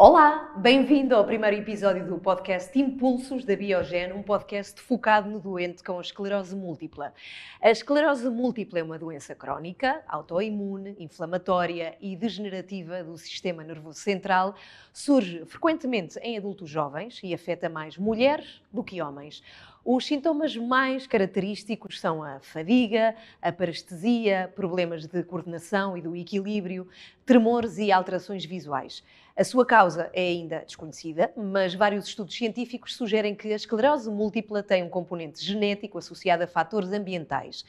Olá, bem-vindo ao primeiro episódio do podcast Impulsos da Biogen, um podcast focado no doente com esclerose múltipla. A esclerose múltipla é uma doença crónica, autoimune, inflamatória e degenerativa do sistema nervoso central. Surge frequentemente em adultos jovens e afeta mais mulheres do que homens. Os sintomas mais característicos são a fadiga, a parestesia, problemas de coordenação e do equilíbrio, tremores e alterações visuais. A sua causa é ainda desconhecida, mas vários estudos científicos sugerem que a esclerose múltipla tem um componente genético associado a fatores ambientais.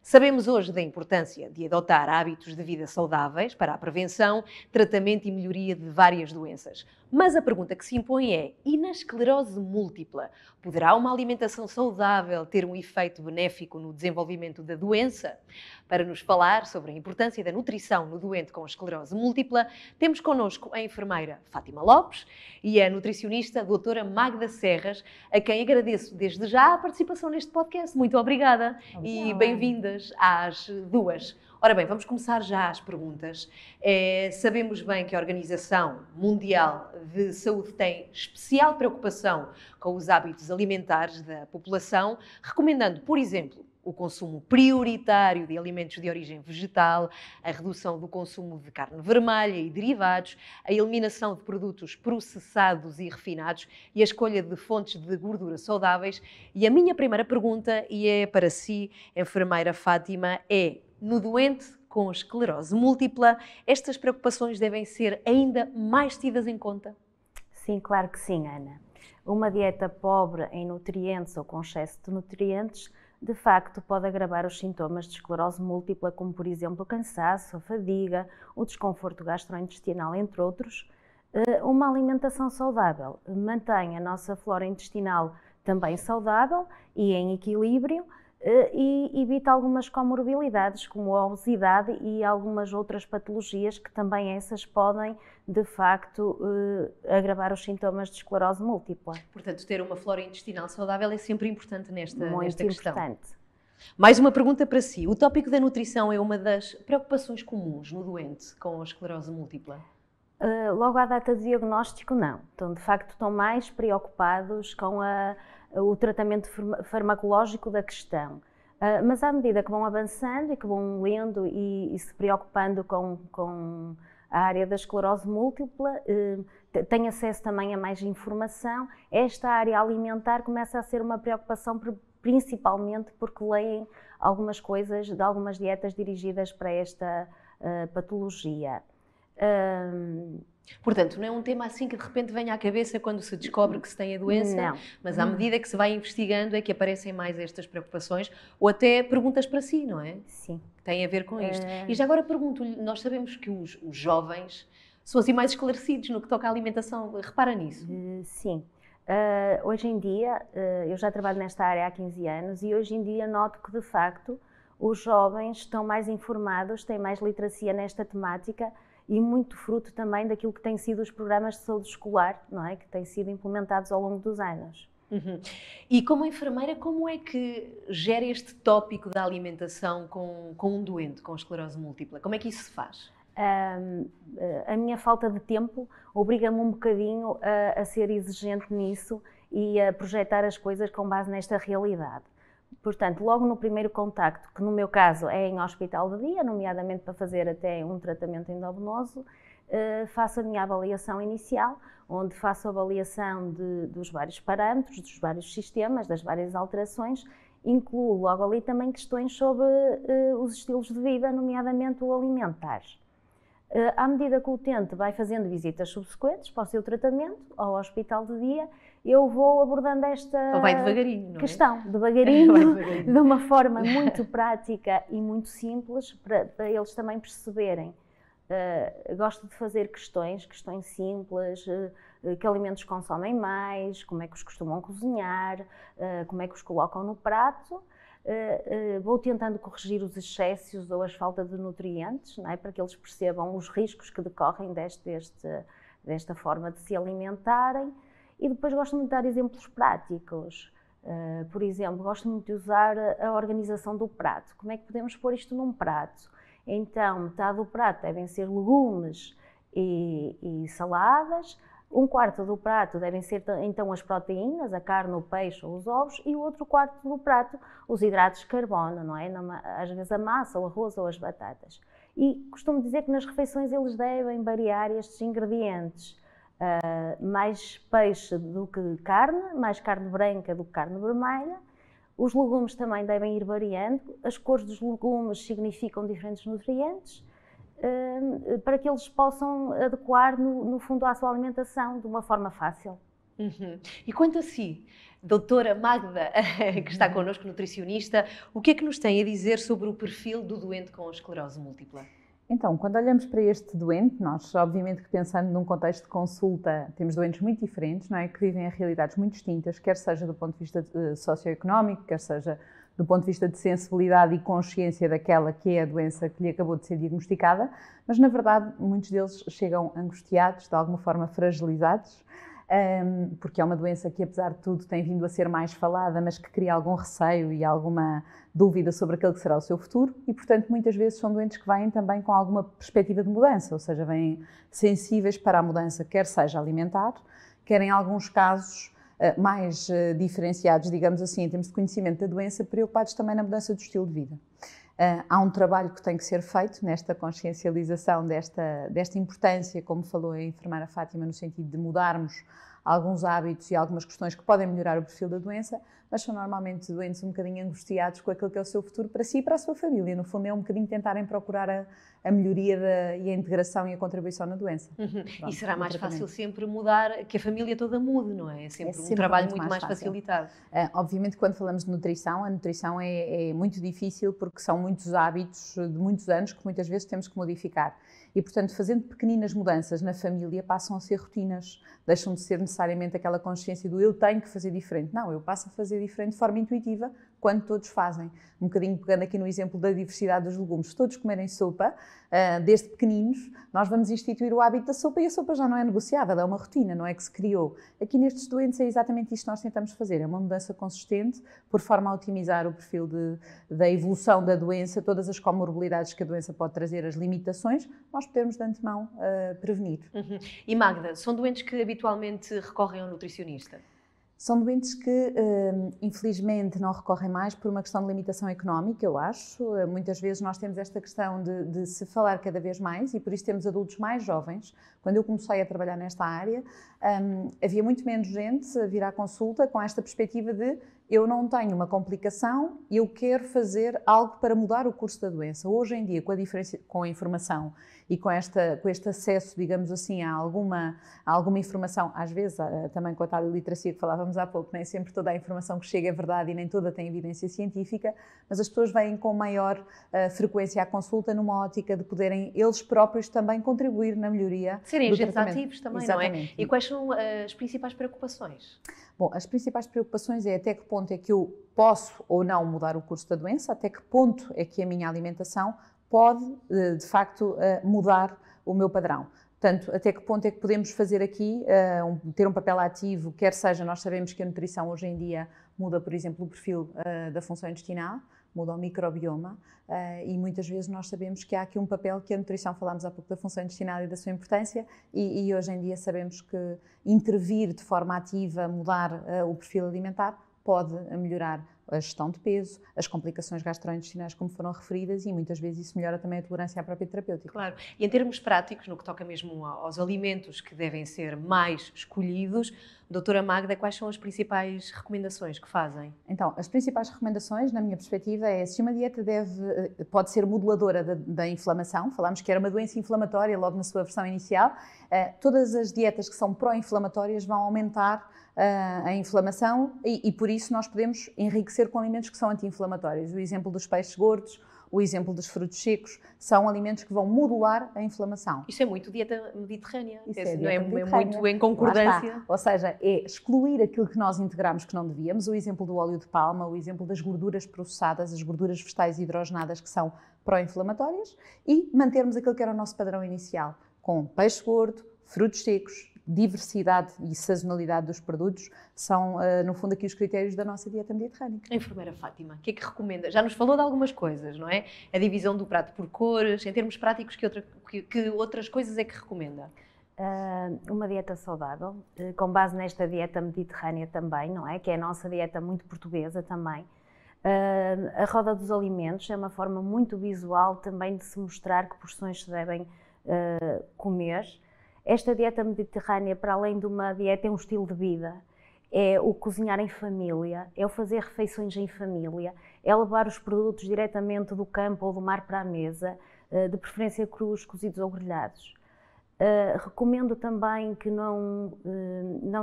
Sabemos hoje da importância de adotar hábitos de vida saudáveis para a prevenção, tratamento e melhoria de várias doenças. Mas a pergunta que se impõe é: e na esclerose múltipla? Poderá uma alimentação saudável ter um efeito benéfico no desenvolvimento da doença? Para nos falar sobre a importância da nutrição no doente com esclerose múltipla, temos connosco a enfermeira Fátima Lopes e a nutricionista doutora Magda Serras, a quem agradeço desde já a participação neste podcast. Muito obrigada e bem-vindas às duas. Ora bem, vamos começar já as perguntas. Sabemos bem que a Organização Mundial de Saúde tem especial preocupação com os hábitos alimentares da população, recomendando, por exemplo, o consumo prioritário de alimentos de origem vegetal, a redução do consumo de carne vermelha e derivados, a eliminação de produtos processados e refinados e a escolha de fontes de gordura saudáveis. E a minha primeira pergunta, e é para si, enfermeira Fátima, é: no doente com esclerose múltipla, estas preocupações devem ser ainda mais tidas em conta? Sim, claro que sim, Ana. Uma dieta pobre em nutrientes ou com excesso de nutrientes, de facto, pode agravar os sintomas de esclerose múltipla, como, por exemplo, o cansaço, a fadiga, o desconforto gastrointestinal, entre outros. Uma alimentação saudável mantém a nossa flora intestinal também saudável e em equilíbrio, e evita algumas comorbilidades, como a obesidade e algumas outras patologias que também essas podem, de facto, agravar os sintomas de esclerose múltipla. Portanto, ter uma flora intestinal saudável é sempre importante nesta questão. Muito importante. Mais uma pergunta para si. O tópico da nutrição é uma das preocupações comuns no doente com a esclerose múltipla? Logo à data de diagnóstico, não. Então, de facto, estão mais preocupados com o tratamento farmacológico da questão. Mas à medida que vão avançando e que vão lendo e se preocupando com a área da esclerose múltipla, têm acesso também a mais informação. Esta área alimentar começa a ser uma preocupação, principalmente porque leem algumas coisas de algumas dietas dirigidas para esta patologia. Portanto, não é um tema assim que de repente venha à cabeça quando se descobre que se tem a doença, não. Mas à medida que se vai investigando é que aparecem mais estas preocupações ou até perguntas para si, não é? Sim. Que têm a ver com isto. E já agora pergunto-lhe, nós sabemos que os jovens são assim mais esclarecidos no que toca à alimentação, repara nisso? Sim. Hoje em dia, eu já trabalho nesta área há 15 anos e hoje em dia noto que, de facto, os jovens estão mais informados, têm mais literacia nesta temática e muito fruto também daquilo que têm sido os programas de saúde escolar, não é? Que têm sido implementados ao longo dos anos. Uhum. E como enfermeira, como é que gera este tópico da alimentação com um doente com esclerose múltipla? Como é que isso se faz? A minha falta de tempo obriga-me um bocadinho a ser exigente nisso e a projetar as coisas com base nesta realidade. Portanto, logo no primeiro contacto, que no meu caso é em hospital de dia, nomeadamente para fazer até um tratamento endovenoso, faço a minha avaliação inicial, onde faço a avaliação dos vários parâmetros, dos vários sistemas, das várias alterações, incluo logo ali também questões sobre os estilos de vida, nomeadamente o alimentar. À medida que o utente vai fazendo visitas subsequentes para o seu tratamento ao hospital de dia, eu vou abordando esta questão, devagarinho, de uma forma muito prática e muito simples, para eles também perceberem. Gosto de fazer questões simples, que alimentos consomem mais, como é que os costumam cozinhar, como é que os colocam no prato. Vou tentando corrigir os excessos ou as faltas de nutrientes, não é? Para que eles percebam os riscos que decorrem desta forma de se alimentarem. E depois gosto muito de dar exemplos práticos. Por exemplo, gosto muito de usar a organização do prato. Como é que podemos pôr isto num prato? Então, metade do prato devem ser legumes e saladas, Um quarto do prato devem ser então as proteínas, a carne, o peixe ou os ovos, e o outro quarto do prato os hidratos de carbono, não é? Às vezes a massa, o arroz ou as batatas. E costumo dizer que nas refeições eles devem variar estes ingredientes. Mais peixe do que carne, mais carne branca do que carne vermelha. Os legumes também devem ir variando. As cores dos legumes significam diferentes nutrientes, para que eles possam adequar, no fundo, à sua alimentação de uma forma fácil. Uhum. E quanto a si, doutora Magda, que está connosco, nutricionista, o que é que nos tem a dizer sobre o perfil do doente com esclerose múltipla? Então, quando olhamos para este doente, nós, obviamente que pensando num contexto de consulta, temos doentes muito diferentes, não é? Que vivem em realidades muito distintas, quer seja do ponto de vista socioeconómico, quer seja do ponto de vista de sensibilidade e consciência daquela que é a doença que lhe acabou de ser diagnosticada, mas na verdade muitos deles chegam angustiados, de alguma forma fragilizados, porque é uma doença que apesar de tudo tem vindo a ser mais falada, mas que cria algum receio e alguma dúvida sobre aquele que será o seu futuro e portanto muitas vezes são doentes que vêm também com alguma perspectiva de mudança, ou seja, vêm sensíveis para a mudança, quer seja alimentar, quer em alguns casos mais diferenciados, digamos assim, em termos de conhecimento da doença, preocupados também na mudança do estilo de vida. Há um trabalho que tem que ser feito nesta consciencialização desta importância, como falou a enfermeira Fátima, no sentido de mudarmos alguns hábitos e algumas questões que podem melhorar o perfil da doença, mas são normalmente doentes um bocadinho angustiados com aquilo que é o seu futuro para si e para a sua família. No fundo é um bocadinho tentarem procurar a melhoria e a integração e a contribuição na doença. Uhum. Pronto, e será mais fácil sempre mudar, que a família toda mude, não é? É sempre um trabalho muito mais facilitado. Obviamente quando falamos de nutrição, a nutrição é muito difícil porque são muitos hábitos de muitos anos que muitas vezes temos que modificar. E, portanto, fazendo pequeninas mudanças na família, passam a ser rotinas, deixam de ser necessariamente aquela consciência do eu tenho que fazer diferente. Não, eu passo a fazer diferente de forma intuitiva quando todos fazem. Um bocadinho pegando aqui no exemplo da diversidade dos legumes. Se todos comerem sopa, desde pequeninos, nós vamos instituir o hábito da sopa e a sopa já não é negociável, é uma rotina, não é que se criou. Aqui nestes doentes é exatamente isto que nós tentamos fazer, é uma mudança consistente, por forma a otimizar o perfil da evolução da doença, todas as comorbilidades que a doença pode trazer, as limitações, nós podermos de antemão prevenir. Uhum. E Magda, são doentes que habitualmente recorrem ao nutricionista? São doentes que, infelizmente, não recorrem mais por uma questão de limitação económica, eu acho. Muitas vezes nós temos esta questão de se falar cada vez mais e por isso temos adultos mais jovens. Quando eu comecei a trabalhar nesta área, havia muito menos gente a vir à consulta com esta perspectiva de eu não tenho uma complicação e eu quero fazer algo para mudar o curso da doença. Hoje em dia, com a informação e com este acesso, digamos assim, a alguma informação, às vezes também com a tal iliteracia que falávamos há pouco, nem sempre toda a informação que chega é verdade e nem toda tem evidência científica, mas as pessoas vêm com maior frequência à consulta numa ótica de poderem eles próprios também contribuir na melhoria. Serem agentes ativos também, exatamente, não é? E quais são as principais preocupações? Bom, as principais preocupações é até que ponto é que eu posso ou não mudar o curso da doença, até que ponto é que a minha alimentação pode, de facto, mudar o meu padrão. Portanto, até que ponto é que podemos fazer aqui, ter um papel ativo, quer seja, nós sabemos que a nutrição hoje em dia muda, por exemplo, o perfil da função intestinal, muda o microbioma e muitas vezes nós sabemos que há aqui um papel que a nutrição, falámos há pouco da função intestinal e da sua importância e hoje em dia sabemos que intervir de forma ativa, mudar o perfil alimentar, pode melhorar a gestão de peso, as complicações gastrointestinais como foram referidas e muitas vezes isso melhora também a tolerância à própria terapêutica. Claro, e em termos práticos, no que toca mesmo aos alimentos que devem ser mais escolhidos, doutora Magda, quais são as principais recomendações que fazem? Então, as principais recomendações, na minha perspectiva, é se uma dieta pode ser moduladora da inflamação, falámos que era uma doença inflamatória logo na sua versão inicial, todas as dietas que são pró-inflamatórias vão aumentar a inflamação e por isso nós podemos enriquecer com alimentos que são anti-inflamatórios. O exemplo dos peixes gordos, o exemplo dos frutos secos, são alimentos que vão modular a inflamação. Isso é muito dieta mediterrânea, não é muito em concordância. Ou seja, é excluir aquilo que nós integramos que não devíamos, o exemplo do óleo de palma, o exemplo das gorduras processadas, as gorduras vegetais hidrogenadas que são pró-inflamatórias e mantermos aquilo que era o nosso padrão inicial, com peixe gordo, frutos secos, diversidade e sazonalidade dos produtos são, no fundo, aqui os critérios da nossa dieta mediterrânica. A enfermeira Fátima, o que é que recomenda? Já nos falou de algumas coisas, não é? A divisão do prato por cores, em termos práticos, que outras coisas é que recomenda? Uma dieta saudável, com base nesta dieta mediterrânea também, não é? Que é a nossa dieta muito portuguesa também. A roda dos alimentos é uma forma muito visual também de se mostrar que porções se devem comer. Esta dieta mediterrânea, para além de uma dieta, é um estilo de vida. É o cozinhar em família, é o fazer refeições em família, é levar os produtos diretamente do campo ou do mar para a mesa, de preferência crus, cozidos ou grelhados. Recomendo também que não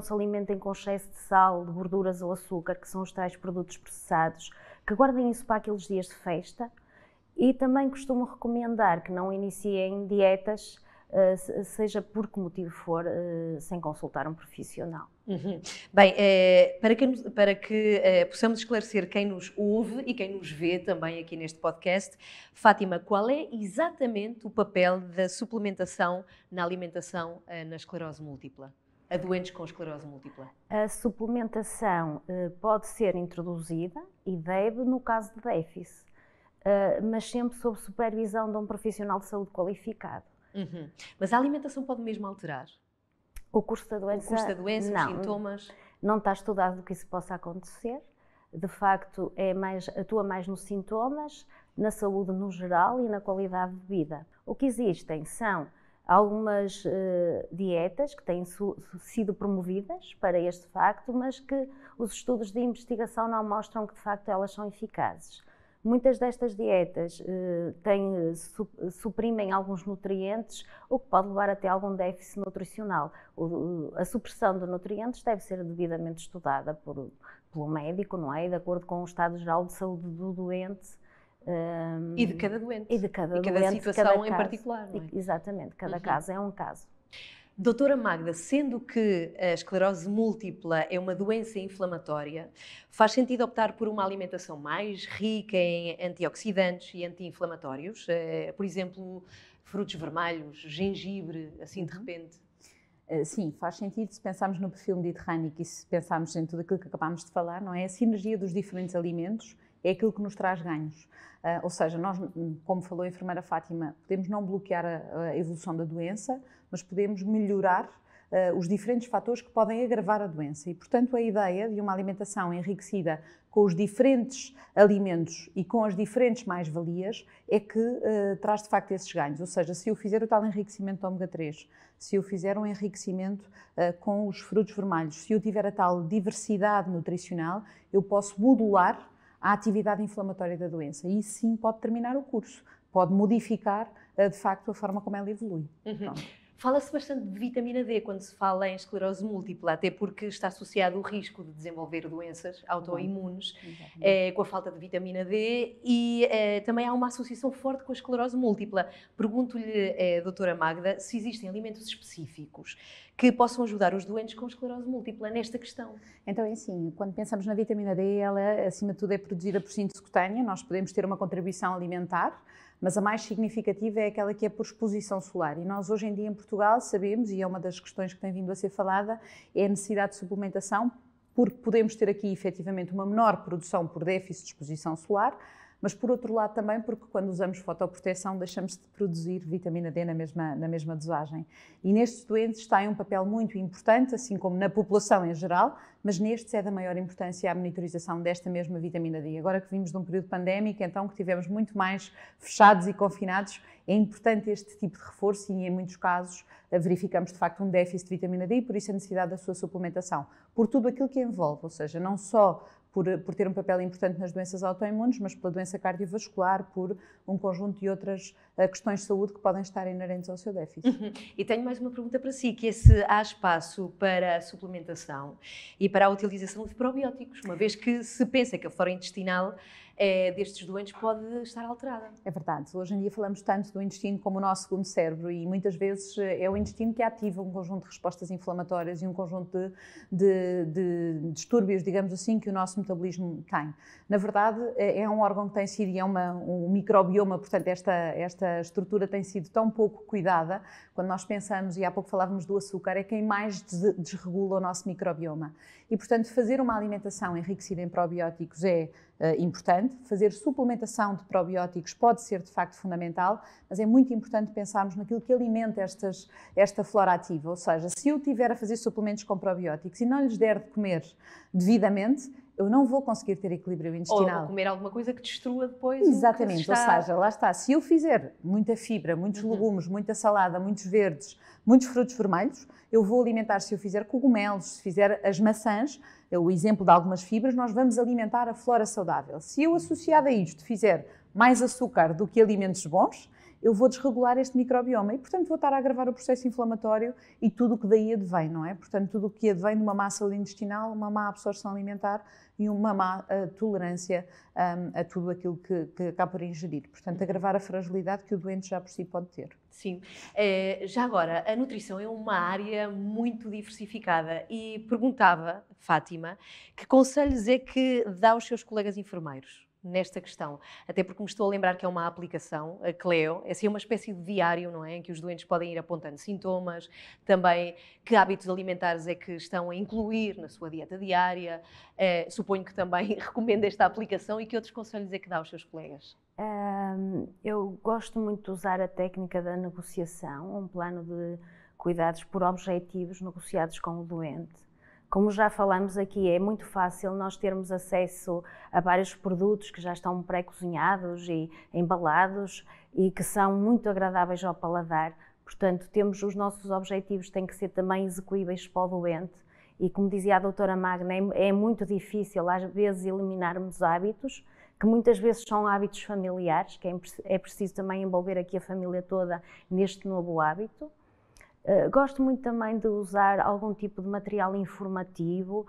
se alimentem com excesso de sal, de gorduras ou açúcar, que são os tais produtos processados, que guardem isso para aqueles dias de festa. E também costumo recomendar que não iniciem dietas, seja por que motivo for, sem consultar um profissional. Uhum. Bem, para que possamos esclarecer quem nos ouve e quem nos vê também aqui neste podcast, Fátima, qual é exatamente o papel da suplementação na alimentação na esclerose múltipla, a doentes com esclerose múltipla? A suplementação pode ser introduzida e deve no caso de déficit, mas sempre sob supervisão de um profissional de saúde qualificado. Uhum. Mas a alimentação pode mesmo alterar? O curso da doença, os sintomas? Não está estudado que isso possa acontecer. De facto, atua mais nos sintomas, na saúde no geral e na qualidade de vida. O que existem são algumas dietas que têm sido promovidas para este facto, mas que os estudos de investigação não mostram que de facto elas são eficazes. Muitas destas dietas suprimem alguns nutrientes, o que pode levar até a algum déficit nutricional. A supressão de nutrientes deve ser devidamente estudada pelo médico, não é? De acordo com o estado geral de saúde do doente. E de cada doente. E de cada situação cada em particular, não é? Exatamente, cada caso é um caso. Doutora Magda, sendo que a esclerose múltipla é uma doença inflamatória, faz sentido optar por uma alimentação mais rica em antioxidantes e anti-inflamatórios? Por exemplo, frutos vermelhos, gengibre, assim de repente? Sim, faz sentido se pensarmos no perfil mediterrâneo e se pensarmos em tudo aquilo que acabámos de falar, não é? A sinergia dos diferentes alimentos é aquilo que nos traz ganhos. Ou seja, nós, como falou a enfermeira Fátima, podemos não bloquear a evolução da doença, mas podemos melhorar os diferentes fatores que podem agravar a doença. E, portanto, a ideia de uma alimentação enriquecida com os diferentes alimentos e com as diferentes mais-valias é que traz, de facto, esses ganhos. Ou seja, se eu fizer o tal enriquecimento de ômega 3, se eu fizer um enriquecimento com os frutos vermelhos, se eu tiver a tal diversidade nutricional, eu posso modular a atividade inflamatória da doença. E isso sim pode terminar o curso, pode modificar, de facto, a forma como ela evolui. Uhum. Fala-se bastante de vitamina D quando se fala em esclerose múltipla, até porque está associado o risco de desenvolver doenças autoimunes com a falta de vitamina D e também há uma associação forte com a esclerose múltipla. Pergunto-lhe, doutora Magda, se existem alimentos específicos que possam ajudar os doentes com esclerose múltipla nesta questão. Então é assim, quando pensamos na vitamina D, ela acima de tudo é produzida por síntese cutânea, nós podemos ter uma contribuição alimentar, mas a mais significativa é aquela que é por exposição solar. E nós hoje em dia em Portugal sabemos, e é uma das questões que tem vindo a ser falada, é a necessidade de suplementação, porque podemos ter aqui efetivamente uma menor produção por déficit de exposição solar, mas por outro lado também porque quando usamos fotoproteção deixamos de produzir vitamina D na mesma dosagem. E nestes doentes tem um papel muito importante, assim como na população em geral, mas nestes é da maior importância a monitorização desta mesma vitamina D. Agora que vimos de um período pandémico, então que tivemos muito mais fechados e confinados, é importante este tipo de reforço e em muitos casos verificamos de facto um déficit de vitamina D e por isso a necessidade da sua suplementação. Por tudo aquilo que envolve, ou seja, não só por ter um papel importante nas doenças autoimunes, mas pela doença cardiovascular, por um conjunto de outras questões de saúde que podem estar inerentes ao seu déficit. Uhum. E tenho mais uma pergunta para si, que é se há espaço para a suplementação e para a utilização de probióticos, uma vez que se pensa que a flora intestinal destes doentes pode estar alterada. É verdade. Hoje em dia falamos tanto do intestino como o nosso segundo cérebro e muitas vezes é o intestino que ativa um conjunto de respostas inflamatórias e um conjunto de distúrbios, digamos assim, que o nosso metabolismo tem. Na verdade, é um órgão que tem sido, e é um microbioma, portanto, esta estrutura tem sido tão pouco cuidada. Quando nós pensamos, e há pouco falávamos do açúcar, é quem mais desregula o nosso microbioma. E, portanto, fazer uma alimentação enriquecida em probióticos é importante. Fazer suplementação de probióticos pode ser de facto fundamental, mas é muito importante pensarmos naquilo que alimenta esta flora ativa, ou seja, se eu tiver a fazer suplementos com probióticos e não lhes der de comer devidamente, eu não vou conseguir ter equilíbrio intestinal. Ou comer alguma coisa que destrua depois. Exatamente, ou seja, lá está, se eu fizer muita fibra, muitos legumes, muita salada, muitos verdes, muitos frutos vermelhos, eu vou alimentar, se eu fizer cogumelos, se fizer as maçãs, o exemplo de algumas fibras, nós vamos alimentar a flora saudável. Se eu, associado a isto, fizer mais açúcar do que alimentos bons, eu vou desregular este microbioma e, portanto, vou estar a agravar o processo inflamatório e tudo o que daí advém, não é? Portanto, tudo o que advém de uma má saúde intestinal, uma má absorção alimentar e uma má tolerância a tudo aquilo que acaba por ingerir. Portanto, agravar a fragilidade que o doente já por si pode ter. Sim. Já agora, a nutrição é uma área muito diversificada e perguntava, Fátima, que conselhos é que dá aos seus colegas enfermeiros nesta questão? Até porque me estou a lembrar que é uma aplicação, a Cleo, é assim uma espécie de diário, não é? Em que os doentes podem ir apontando sintomas, também que hábitos alimentares é que estão a incluir na sua dieta diária. Suponho que também recomenda esta aplicação e que outros conselhos é que dá aos seus colegas? Eu gosto muito de usar a técnica da negociação, um plano de cuidados por objetivos negociados com o doente. Como já falamos aqui, é muito fácil nós termos acesso a vários produtos que já estão pré-cozinhados e embalados e que são muito agradáveis ao paladar. Portanto, temos os nossos objetivos, têm que ser também execuíveis para o doente. E como dizia a doutora Magda, é muito difícil às vezes eliminarmos hábitos, que muitas vezes são hábitos familiares, que é preciso também envolver aqui a família toda neste novo hábito. Gosto muito também de usar algum tipo de material informativo,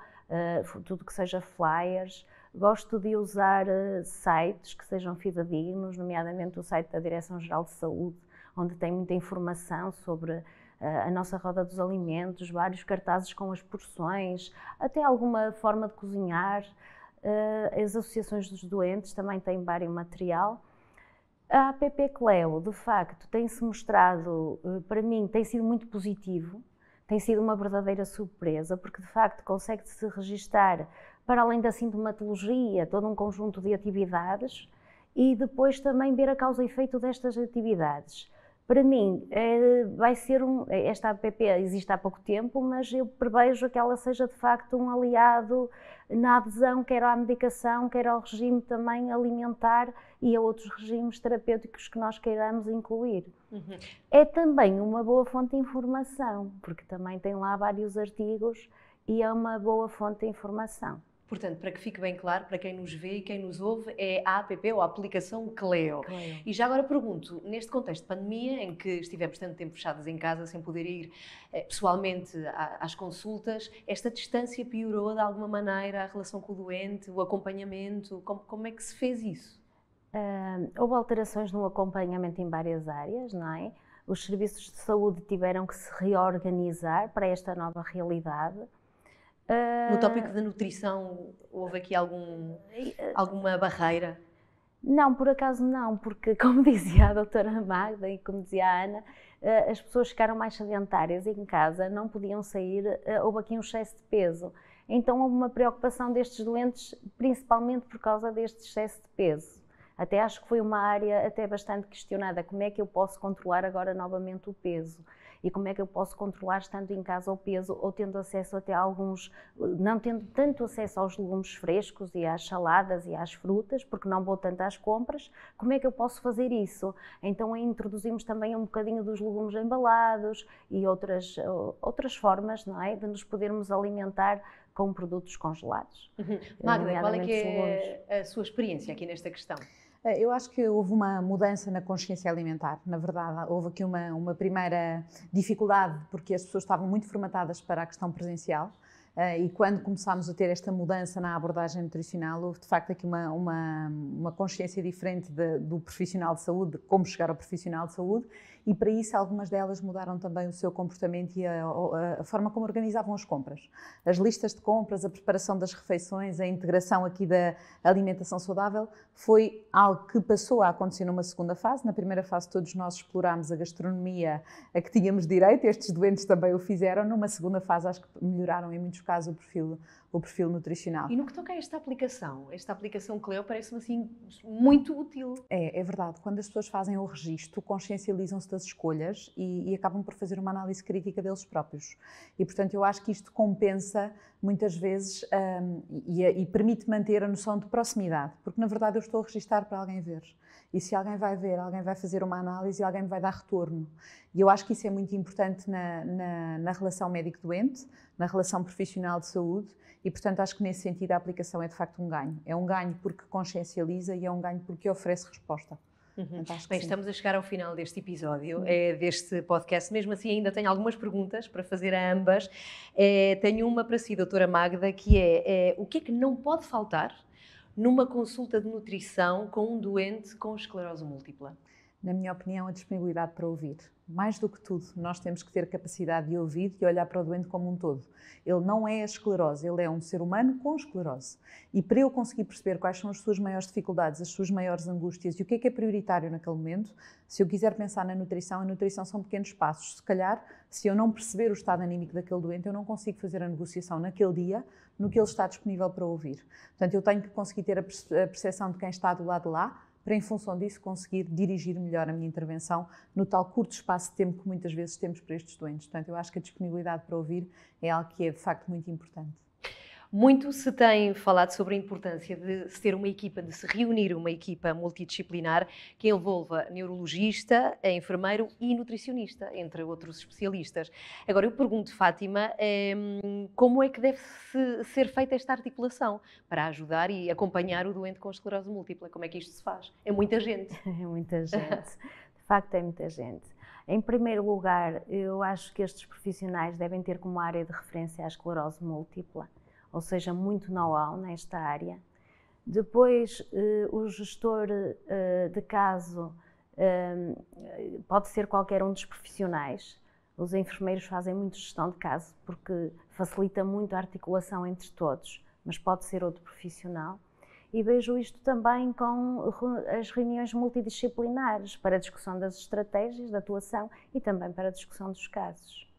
tudo que seja flyers. Gosto de usar sites que sejam fidedignos, nomeadamente o site da Direção-Geral de Saúde, onde tem muita informação sobre a nossa roda dos alimentos, vários cartazes com as porções, até alguma forma de cozinhar. As associações dos doentes também têm vários material. A app Cleo, de facto, tem-se mostrado, para mim, tem sido muito positivo, tem sido uma verdadeira surpresa, porque de facto consegue-se registar, para além da sintomatologia, todo um conjunto de atividades e depois também ver a causa e efeito destas atividades. Para mim, vai ser esta app existe há pouco tempo, mas eu prevejo que ela seja de facto um aliado na adesão, quer à medicação, quer ao regime também alimentar e a outros regimes terapêuticos que nós queiramos incluir. É também uma boa fonte de informação, porque também tem lá vários artigos e é uma boa fonte de informação. Portanto, para que fique bem claro, para quem nos vê e quem nos ouve, é a app ou a aplicação Cleo. E já agora pergunto, neste contexto de pandemia, em que estivemos tanto tempo fechadas em casa, sem poder ir pessoalmente às consultas, esta distância piorou de alguma maneira a relação com o doente, o acompanhamento? Como é que se fez isso? Houve alterações no acompanhamento em várias áreas, não é? Os serviços de saúde tiveram que se reorganizar para esta nova realidade. No tópico da nutrição, houve aqui alguma barreira? Não, por acaso não, porque como dizia a doutora Magda e como dizia a Ana, as pessoas ficaram mais sedentárias em casa, não podiam sair, houve aqui um excesso de peso. Então houve uma preocupação destes doentes, principalmente por causa deste excesso de peso. Até acho que foi uma área até bastante questionada, como é que eu posso controlar agora novamente o peso? E como é que eu posso controlar estando em casa o peso ou tendo acesso até a alguns, não tendo tanto acesso aos legumes frescos e às saladas e às frutas, porque não vou tanto às compras, como é que eu posso fazer isso? Então aí introduzimos também um bocadinho dos legumes embalados e outras formas, não é, de nos podermos alimentar com produtos congelados. Magda, qual é que é a sua experiência aqui nesta questão? Eu acho que houve uma mudança na consciência alimentar, na verdade. Houve aqui uma primeira dificuldade, porque as pessoas estavam muito formatadas para a questão presencial. E quando começámos a ter esta mudança na abordagem nutricional, houve de facto aqui uma consciência diferente do profissional de saúde, de como chegar ao profissional de saúde, e para isso algumas delas mudaram também o seu comportamento e a forma como organizavam as compras. As listas de compras, a preparação das refeições, a integração aqui da alimentação saudável foi algo que passou a acontecer numa segunda fase. Na primeira fase todos nós explorámos a gastronomia a que tínhamos direito, estes doentes também o fizeram. Numa segunda fase acho que melhoraram em muitos casos o perfil nutricional. E no que toca a esta aplicação Cleo parece-me assim muito útil. É verdade, quando as pessoas fazem o registro, consciencializam-se das escolhas e acabam por fazer uma análise crítica deles próprios. E portanto eu acho que isto compensa muitas vezes e permite manter a noção de proximidade, porque na verdade eu estou a registar para alguém ver. E se alguém vai ver, alguém vai fazer uma análise e alguém me vai dar retorno. E eu acho que isso é muito importante na relação médico-doente, na relação profissional de saúde e, portanto, acho que nesse sentido a aplicação é de facto um ganho. É um ganho porque consciencializa e é um ganho porque oferece resposta. Bem, estamos a chegar ao final deste episódio, deste podcast. Mesmo assim, ainda tenho algumas perguntas para fazer a ambas. Tenho uma para si, doutora Magda, que é o que é que não pode faltar numa consulta de nutrição com um doente com esclerose múltipla? Na minha opinião, a disponibilidade para ouvir. Mais do que tudo, nós temos que ter capacidade de ouvir e olhar para o doente como um todo. Ele não é a esclerose, ele é um ser humano com esclerose. E para eu conseguir perceber quais são as suas maiores dificuldades, as suas maiores angústias e o que é prioritário naquele momento, se eu quiser pensar na nutrição, a nutrição são pequenos passos. Se calhar, se eu não perceber o estado anímico daquele doente, eu não consigo fazer a negociação naquele dia, no que ele está disponível para ouvir. Portanto, eu tenho que conseguir ter a percepção de quem está do lado de lá, para, em função disso, conseguir dirigir melhor a minha intervenção no tal curto espaço de tempo que muitas vezes temos para estes doentes. Portanto, eu acho que a disponibilidade para ouvir é algo que é, de facto, muito importante. Muito se tem falado sobre a importância de se ter uma equipa, de se reunir uma equipa multidisciplinar que envolva neurologista, enfermeiro e nutricionista, entre outros especialistas. Agora, eu pergunto, Fátima, como é que deve ser feita esta articulação para ajudar e acompanhar o doente com esclerose múltipla? Como é que isto se faz? É muita gente. É muita gente. De facto, é muita gente. Em primeiro lugar, eu acho que estes profissionais devem ter como área de referência a esclerose múltipla, ou seja, muito know-how nesta área. Depois, o gestor de caso pode ser qualquer um dos profissionais. Os enfermeiros fazem muito gestão de caso porque facilita muito a articulação entre todos, mas pode ser outro profissional. E vejo isto também com as reuniões multidisciplinares para a discussão das estratégias de atuação e também para a discussão dos casos.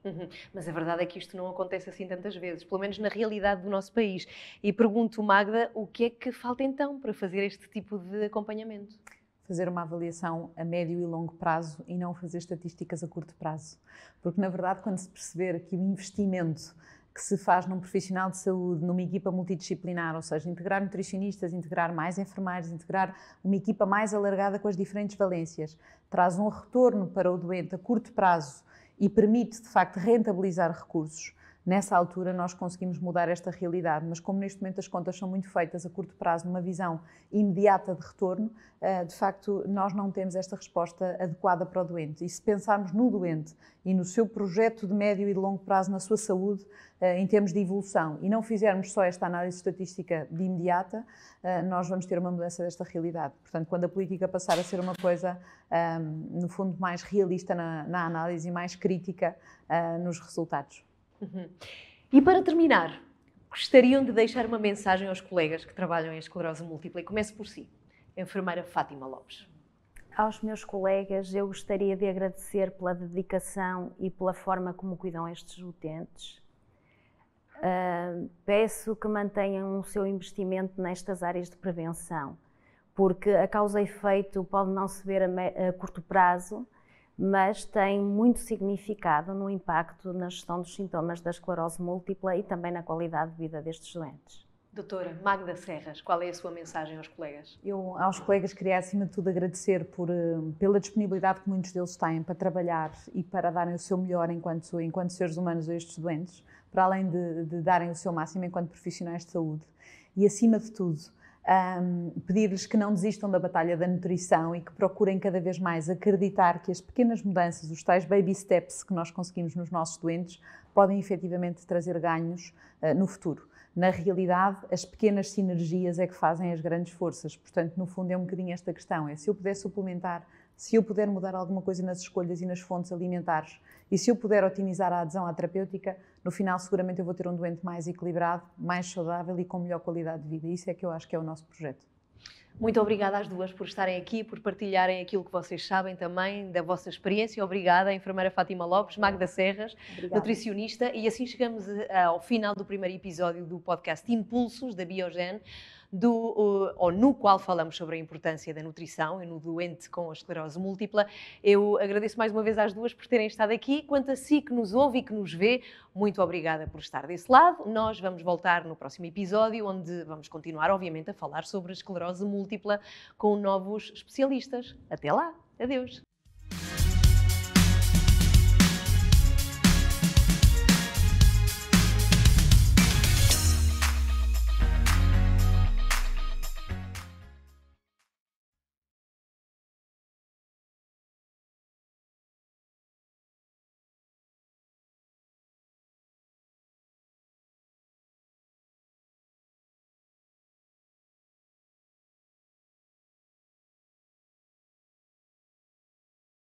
Mas a verdade é que isto não acontece assim tantas vezes, pelo menos na realidade do nosso país. E pergunto, Magda, o que é que falta então para fazer este tipo de acompanhamento? Fazer uma avaliação a médio e longo prazo e não fazer estatísticas a curto prazo. Porque, na verdade, quando se perceber que o investimento que se faz num profissional de saúde, numa equipa multidisciplinar, ou seja, integrar nutricionistas, integrar mais enfermeiros, integrar uma equipa mais alargada com as diferentes valências, traz um retorno para o doente a curto prazo e permite, de facto, rentabilizar recursos. Nessa altura nós conseguimos mudar esta realidade, mas como neste momento as contas são muito feitas a curto prazo, numa visão imediata de retorno, de facto nós não temos esta resposta adequada para o doente. E se pensarmos no doente e no seu projeto de médio e de longo prazo na sua saúde, em termos de evolução, e não fizermos só esta análise estatística de imediata, nós vamos ter uma mudança desta realidade. Portanto, quando a política passar a ser uma coisa, no fundo, mais realista na análise e mais crítica nos resultados. E para terminar, gostariam de deixar uma mensagem aos colegas que trabalham em esclerose múltipla? E comece por si, enfermeira Fátima Lopes. Aos meus colegas, eu gostaria de agradecer pela dedicação e pela forma como cuidam estes utentes. Peço que mantenham o seu investimento nestas áreas de prevenção, porque a causa e efeito pode não se ver a curto prazo, mas tem muito significado no impacto na gestão dos sintomas da esclerose múltipla e também na qualidade de vida destes doentes. Doutora Magda Serras, qual é a sua mensagem aos colegas? Eu, aos colegas, queria acima de tudo agradecer pela disponibilidade que muitos deles têm para trabalhar e para darem o seu melhor enquanto seres humanos a estes doentes, para além de darem o seu máximo enquanto profissionais de saúde. E acima de tudo, pedir-lhes que não desistam da batalha da nutrição e que procurem cada vez mais acreditar que as pequenas mudanças, os tais baby steps que nós conseguimos nos nossos doentes, podem efetivamente trazer ganhos no futuro. Na realidade, as pequenas sinergias é que fazem as grandes forças. Portanto, no fundo é um bocadinho esta questão, se eu puder suplementar se eu puder mudar alguma coisa nas escolhas e nas fontes alimentares, e se eu puder otimizar a adesão à terapêutica, no final seguramente eu vou ter um doente mais equilibrado, mais saudável e com melhor qualidade de vida. Isso é que eu acho que é o nosso projeto. Muito obrigada às duas por estarem aqui, por partilharem aquilo que vocês sabem também da vossa experiência. Obrigada, a enfermeira Fátima Lopes, Magda Serras, Obrigada. nutricionista. E assim chegamos ao final do primeiro episódio do podcast Impulsos, da Biogen, no qual falamos sobre a importância da nutrição e no doente com a esclerose múltipla. Eu agradeço mais uma vez às duas por terem estado aqui. Quanto a si que nos ouve e que nos vê, muito obrigada por estar desse lado. Nós vamos voltar no próximo episódio, onde vamos continuar, obviamente, a falar sobre a esclerose múltipla com novos especialistas. Até lá! Adeus!